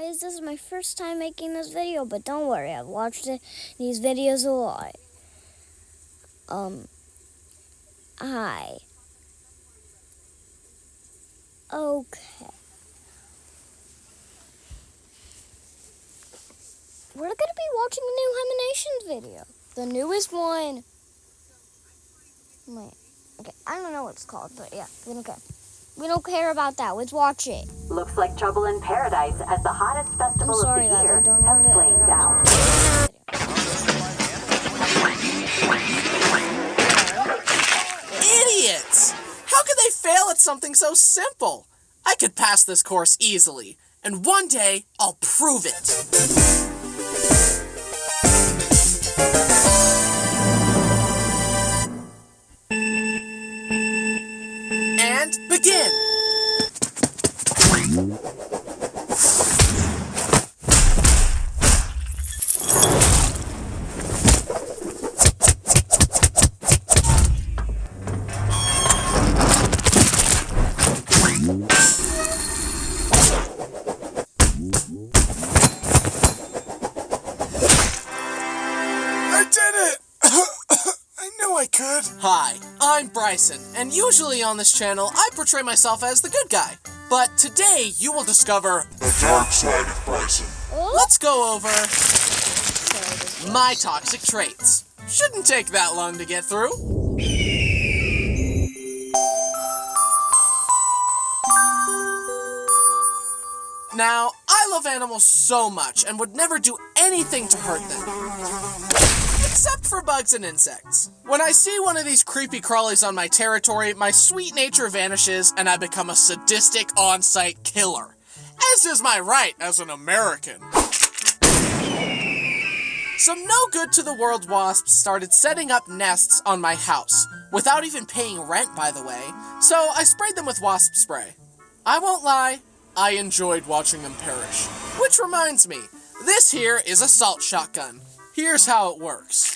guys, this is my first time making this video, but don't worry, I've watched these videos a lot. Hi. Okay. We're gonna be watching a new Hemanations video. The newest one. Wait, okay, I don't know what it's called, but yeah, we don't care. We don't care about that. Let's watch it. Looks like trouble in paradise as the hottest festival of the year I don't know has flamed out. Idiots! How could they fail at something so simple? I could pass this course easily, and one day I'll prove it. And begin! Hi, I'm Bryson, and usually on this channel I portray myself as the good guy. But today you will discover the dark side of Bryson. Let's go over my toxic traits. Shouldn't take that long to get through. Now, I love animals so much and would never do anything to hurt them. Except for bugs and insects. When I see one of these creepy crawlies on my territory, my sweet nature vanishes and I become a sadistic on-site killer. As is my right as an American. Some no-good-to-the-world wasps started setting up nests on my house, without even paying rent, by the way, so I sprayed them with wasp spray. I won't lie, I enjoyed watching them perish. Which reminds me, this here is a salt shotgun. Here's how it works.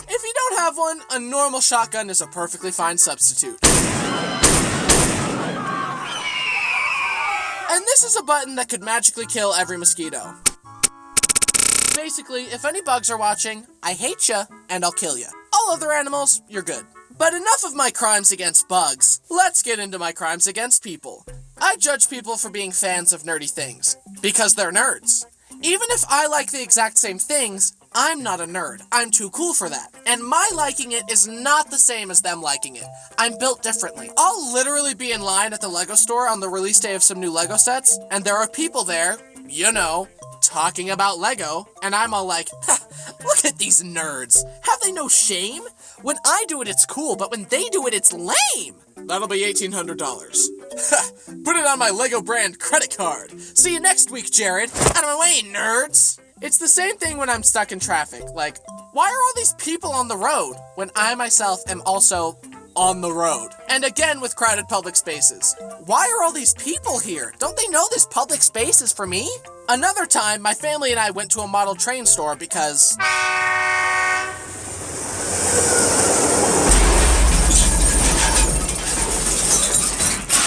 If you don't have one, a normal shotgun is a perfectly fine substitute. And this is a button that could magically kill every mosquito. Basically, if any bugs are watching, I hate ya, and I'll kill ya. All other animals, you're good. But enough of my crimes against bugs. Let's get into my crimes against people. I judge people for being fans of nerdy things, because they're nerds. Even if I like the exact same things, I'm not a nerd. I'm too cool for that. And my liking it is not the same as them liking it. I'm built differently. I'll literally be in line at the Lego store on the release day of some new Lego sets, and there are people there, you know, talking about Lego, and I'm all like, look at these nerds. Have they no shame? When I do it, it's cool, but when they do it, it's lame. That'll be $1,800. Put it on my Lego brand credit card. See you next week, Jared. Out of my way, nerds. It's the same thing when I'm stuck in traffic. Like, why are all these people on the road when I myself am also on the road? And again with crowded public spaces. Why are all these people here? Don't they know this public space is for me? Another time, my family and I went to a model train store because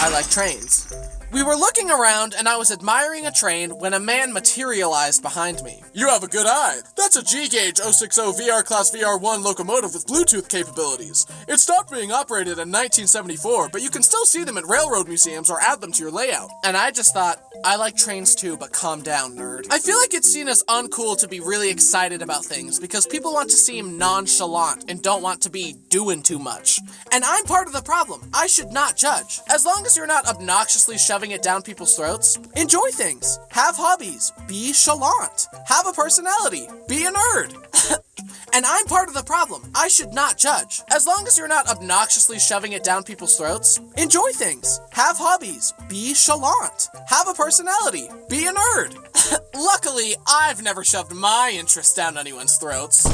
I like trains. We were looking around and I was admiring a train when a man materialized behind me. You have a good eye. That's a G-Gauge 060 VR Class VR1 locomotive with Bluetooth capabilities. It stopped being operated in 1974, but you can still see them at railroad museums or add them to your layout. And I just thought, I like trains too, but calm down, nerd. I feel like it's seen as uncool to be really excited about things because people want to seem nonchalant and don't want to be doing too much. And I'm part of the problem. I should not judge. As long as you're not obnoxiously shoving it down people's throats, enjoy things. Have hobbies. Be chalant. Have a personality. Be a nerd. And I'm part of the problem. I should not judge. As long as you're not obnoxiously shoving it down people's throats, enjoy things. Have hobbies. Be chalant. Have a personality. Be a nerd. Luckily, I've never shoved my interests down anyone's throats.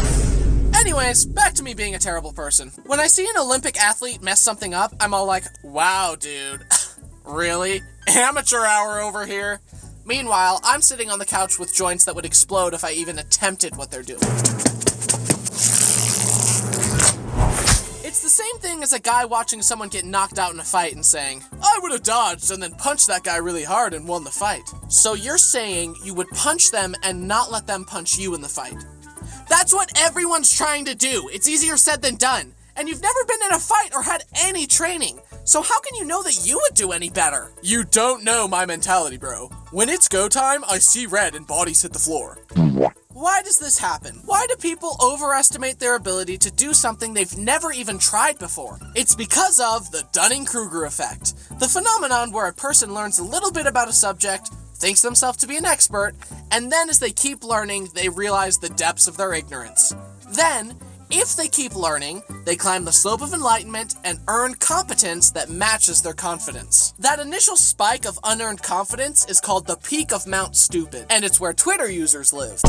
Anyways, back to me being a terrible person. When I see an Olympic athlete mess something up, I'm all like, wow, dude. Really? Amateur hour over here? Meanwhile, I'm sitting on the couch with joints that would explode if I even attempted what they're doing. It's the same thing as a guy watching someone get knocked out in a fight and saying, I would have dodged and then punched that guy really hard and won the fight. So you're saying you would punch them and not let them punch you in the fight. That's what everyone's trying to do. It's easier said than done. And you've never been in a fight or had any training. So how can you know that you would do any better? You don't know my mentality, bro. When it's go time, I see red and bodies hit the floor. Why does this happen? Why do people overestimate their ability to do something they've never even tried before? It's because of the Dunning-Kruger effect, the phenomenon where a person learns a little bit about a subject, thinks themselves to be an expert, and then as they keep learning, they realize the depths of their ignorance. Then, if they keep learning, they climb the slope of enlightenment and earn competence that matches their confidence. That initial spike of unearned confidence is called the peak of Mount Stupid, and it's where Twitter users live.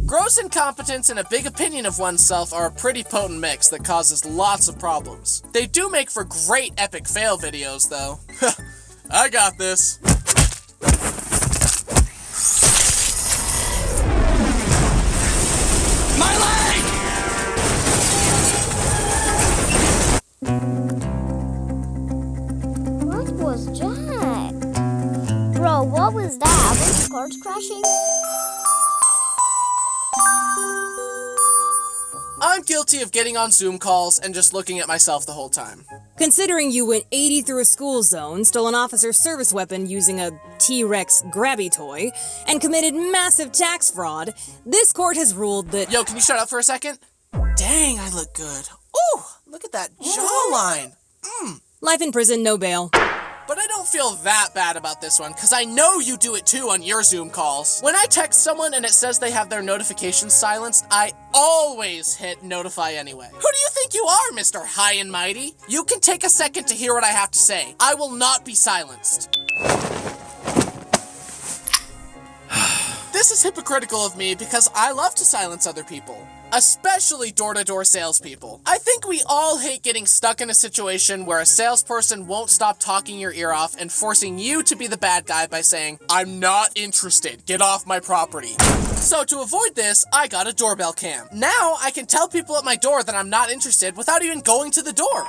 Gross incompetence and a big opinion of oneself are a pretty potent mix that causes lots of problems. They do make for great epic fail videos, though. I got this. My leg! What was that? Bro, what was that? Was the cards crashing? I'm guilty of getting on Zoom calls and just looking at myself the whole time. Considering you went 80 through a school zone, stole an officer's service weapon using a T-Rex grabby toy, and committed massive tax fraud, this court has ruled that— Yo, can you shut up for a second? Dang, I look good. Ooh, look at that jawline. life in prison, no bail. But I don't feel that bad about this one, because I know you do it too on your Zoom calls. When I text someone and it says they have their notifications silenced, I always hit notify anyway. Who do you think you are, Mr. High and Mighty? You can take a second to hear what I have to say. I will not be silenced. This is hypocritical of me because I love to silence other people, especially door-to-door salespeople. I think we all hate getting stuck in a situation where a salesperson won't stop talking your ear off and forcing you to be the bad guy by saying, I'm not interested, get off my property. So to avoid this, I got a doorbell cam. Now I can tell people at my door that I'm not interested without even going to the door.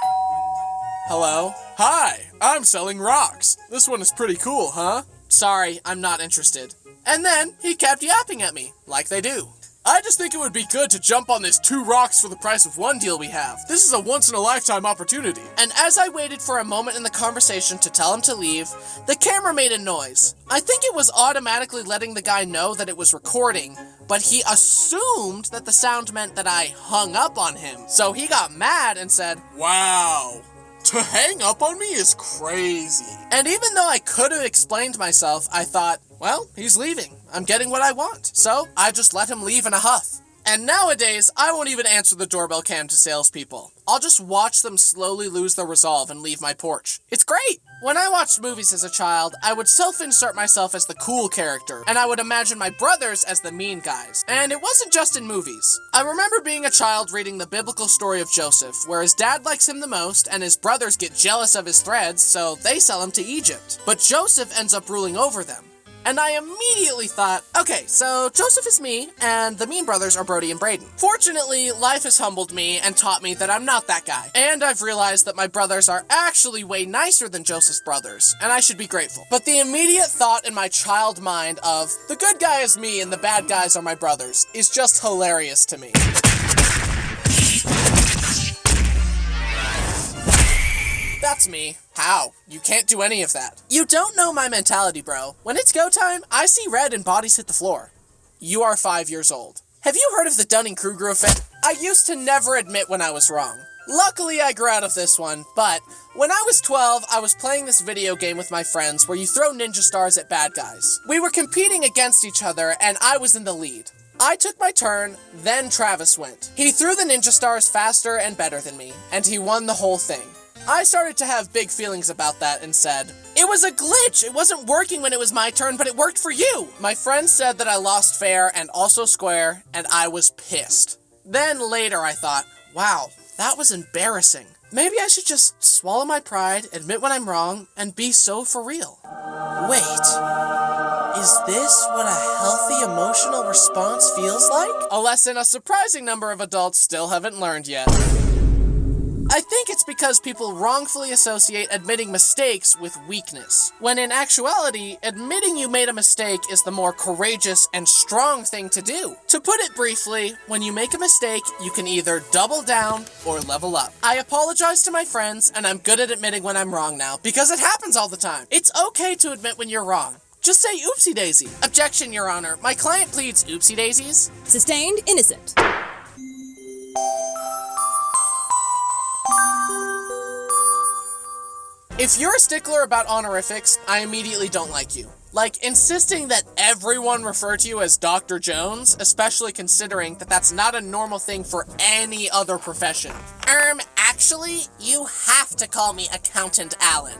Hello? Hi, I'm selling rocks. This one is pretty cool, huh? Sorry, I'm not interested. And then he kept yapping at me, like they do. I just think it would be good to jump on this 2 rocks for the price of 1 deal we have. This is a once-in-a-lifetime opportunity. And as I waited for a moment in the conversation to tell him to leave, the camera made a noise. I think it was automatically letting the guy know that it was recording, but he assumed that the sound meant that I hung up on him. So he got mad and said, wow. To hang up on me is crazy. And even though I could have explained myself, I thought, well, he's leaving. I'm getting what I want. So I just let him leave in a huff. And nowadays, I won't even answer the doorbell cam to salespeople. I'll just watch them slowly lose their resolve and leave my porch. It's great! When I watched movies as a child, I would self-insert myself as the cool character, and I would imagine my brothers as the mean guys. And it wasn't just in movies. I remember being a child reading the biblical story of Joseph, where his dad likes him the most, and his brothers get jealous of his threads, so they sell him to Egypt. But Joseph ends up ruling over them. And I immediately thought, okay, so Joseph is me, and the mean brothers are Brody and Braden. Fortunately, life has humbled me and taught me that I'm not that guy. And I've realized that my brothers are actually way nicer than Joseph's brothers, and I should be grateful. But the immediate thought in my child mind of, the good guy is me and the bad guys are my brothers, is just hilarious to me. That's me. How? You can't do any of that. You don't know my mentality, bro. When it's go time, I see red and bodies hit the floor. You are 5 years old. Have you heard of the Dunning-Kruger effect? I used to never admit when I was wrong. Luckily, I grew out of this one, but when I was 12, I was playing this video game with my friends where you throw ninja stars at bad guys. We were competing against each other, and I was in the lead. I took my turn, then Travis went. He threw the ninja stars faster and better than me, and he won the whole thing. I started to have big feelings about that and said, it was a glitch! It wasn't working when it was my turn, but it worked for you! My friend said that I lost fair and also square, and I was pissed. Then later I thought, wow, that was embarrassing. Maybe I should just swallow my pride, admit when I'm wrong, and be so for real. Wait. Is this what a healthy emotional response feels like? A lesson a surprising number of adults still haven't learned yet. I think it's because people wrongfully associate admitting mistakes with weakness, when in actuality, admitting you made a mistake is the more courageous and strong thing to do. To put it briefly, when you make a mistake, you can either double down or level up. I apologize to my friends, and I'm good at admitting when I'm wrong now, because it happens all the time. It's okay to admit when you're wrong. Just say oopsie daisy. Objection, Your Honor. My client pleads oopsie daisies. Sustained innocent. If you're a stickler about honorifics, I immediately don't like you. Like, insisting that everyone refer to you as Dr. Jones, especially considering that that's not a normal thing for any other profession. Actually, you have to call me Accountant Allen.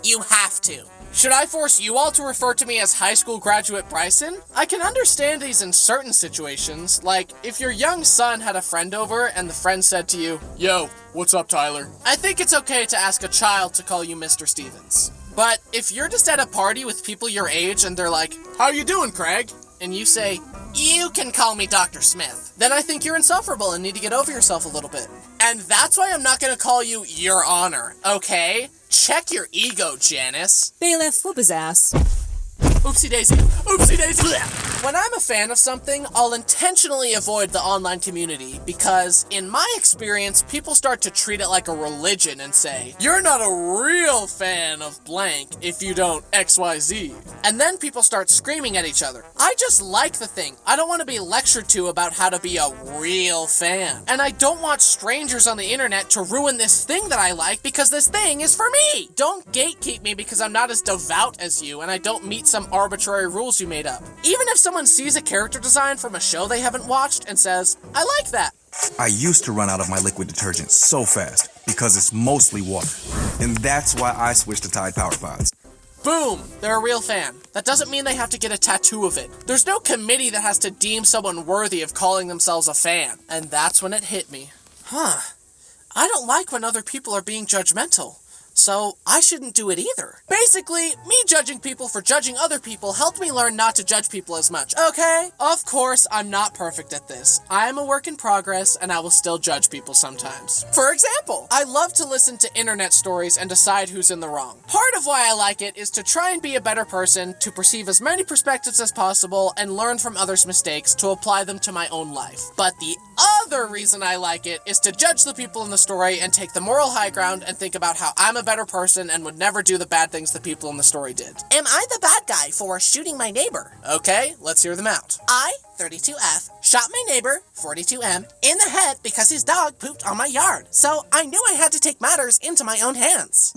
You have to. Should I force you all to refer to me as high school graduate Bryson? I can understand these in certain situations, like if your young son had a friend over and the friend said to you, "Yo, what's up, Tyler?" I think it's okay to ask a child to call you Mr. Stevens. But if you're just at a party with people your age and they're like, "How you doing, Craig?" and you say, "You can call me Dr. Smith," then I think you're insufferable and need to get over yourself a little bit. And that's why I'm not gonna call you Your Honor, okay? Check your ego, Janice. Bailiff, whoop his ass. Oopsie daisy. Oopsie daisy. When I'm a fan of something, I'll intentionally avoid the online community because, in my experience, people start to treat it like a religion and say, "You're not a real fan of blank if you don't XYZ." And then people start screaming at each other. I just like the thing. I don't want to be lectured to about how to be a real fan. And I don't want strangers on the internet to ruin this thing that I like because this thing is for me. Don't gatekeep me because I'm not as devout as you and I don't meet some arbitrary rules you made up. Even if someone sees a character design from a show they haven't watched and says, "I like that." I used to run out of my liquid detergent so fast because it's mostly water. And that's why I switched to Tide Power Pods. Boom! They're a real fan. That doesn't mean they have to get a tattoo of it. There's no committee that has to deem someone worthy of calling themselves a fan. And that's when it hit me. I don't like when other people are being judgmental. So I shouldn't do it either. Basically, me judging people for judging other people helped me learn not to judge people as much, okay? Of course, I'm not perfect at this. I am a work in progress, and I will still judge people sometimes. For example, I love to listen to internet stories and decide who's in the wrong. Part of why I like it is to try and be a better person, to perceive as many perspectives as possible, and learn from others' mistakes to apply them to my own life. But the other reason I like it is to judge the people in the story and take the moral high ground and think about how I'm a better person and would never do the bad things the people in the story did. Am I the bad guy for shooting my neighbor? Okay, let's hear them out. I, 32F, shot my neighbor, 42M, in the head because his dog pooped on my yard. So I knew I had to take matters into my own hands.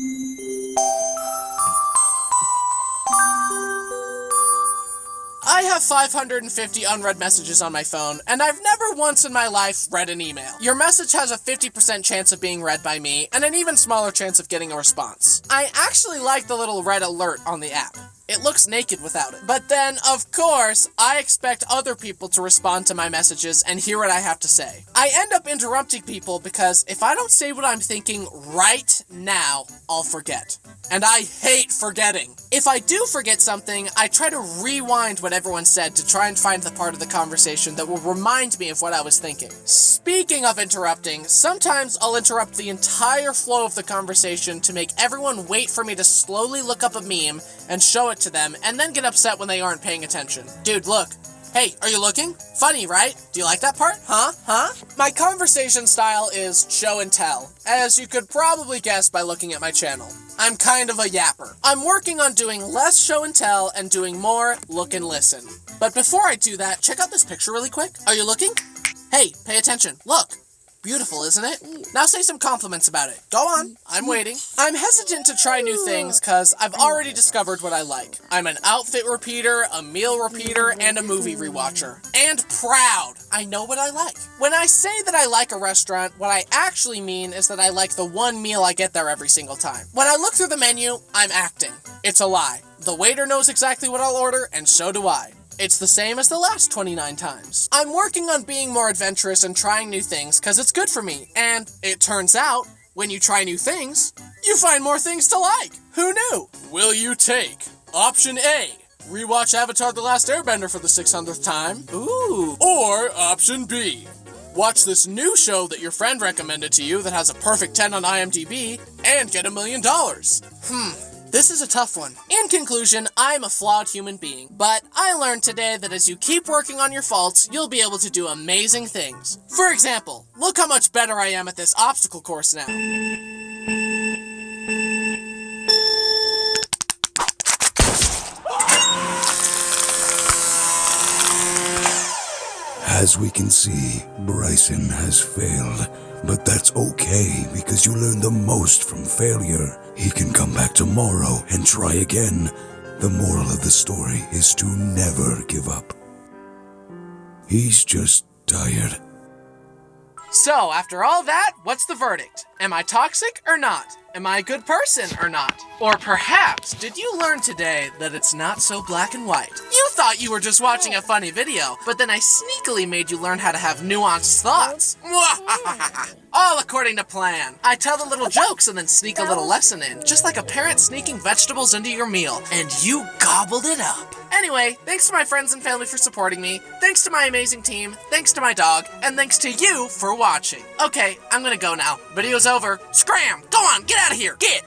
I have 550 unread messages on my phone, and I've never once in my life read an email. Your message has a 50% chance of being read by me, and an even smaller chance of getting a response. I actually like the little red alert on the app. It looks naked without it. But then, of course, I expect other people to respond to my messages and hear what I have to say. I end up interrupting people because if I don't say what I'm thinking right now, I'll forget. And I hate forgetting. If I do forget something, I try to rewind what everyone said to try and find the part of the conversation that will remind me of what I was thinking. Speaking of interrupting, sometimes I'll interrupt the entire flow of the conversation to make everyone wait for me to slowly look up a meme and show it to them, and then get upset when they aren't paying attention. Dude, look. Hey, are you looking? Funny, right? Do you like that part? Huh? My conversation style is show and tell, as you could probably guess by looking at my channel. I'm kind of a yapper. I'm working on doing less show and tell and doing more look and listen. But before I do that, check out this picture really quick. Are you looking? Hey, pay attention. Look. Beautiful, isn't it? Now say some compliments about it. Go on. I'm waiting. I'm hesitant to try new things because I've already discovered what I like. I'm an outfit repeater, a meal repeater, and a movie rewatcher. And proud. I know what I like. When I say that I like a restaurant, what I actually mean is that I like the one meal I get there every single time. When I look through the menu, I'm acting. It's a lie. The waiter knows exactly what I'll order, and so do I. It's the same as the last 29 times. I'm working on being more adventurous and trying new things because it's good for me. And it turns out, when you try new things, you find more things to like. Who knew? Will you take option A, rewatch Avatar The Last Airbender for the 600th time. Ooh. Or option B, watch this new show that your friend recommended to you that has a perfect 10 on IMDb and get $1 million. This is a tough one. In conclusion, I'm a flawed human being, but I learned today that as you keep working on your faults, you'll be able to do amazing things. For example, look how much better I am at this obstacle course now. As we can see, Bryson has failed, but that's okay because you learn the most from failure. He can come back tomorrow and try again. The moral of the story is to never give up. He's just tired. So, after all that, what's the verdict? Am I toxic or not? Am I a good person or not? Or perhaps, did you learn today that it's not so black and white? You thought you were just watching a funny video, but then I sneakily made you learn how to have nuanced thoughts. All according to plan. I tell the little jokes and then sneak a little lesson in, just like a parent sneaking vegetables into your meal, and you gobbled it up. Anyway, thanks to my friends and family for supporting me, thanks to my amazing team, thanks to my dog, and thanks to you for watching. Okay, I'm gonna go now. Video's over. Scram! Go on, get out of here! Get!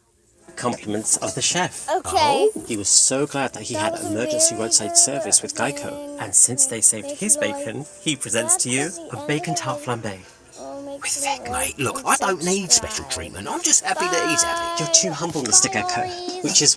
Compliments of the chef. Okay. He was so glad that he had That was emergency really roadside service with Geico. interesting. And since they saved his bacon, he presents to you a bacon tart flambe. Mate, look, I don't need special treatment. I'm just happy that he's happy. You're too humble, Mr. Gecko, which is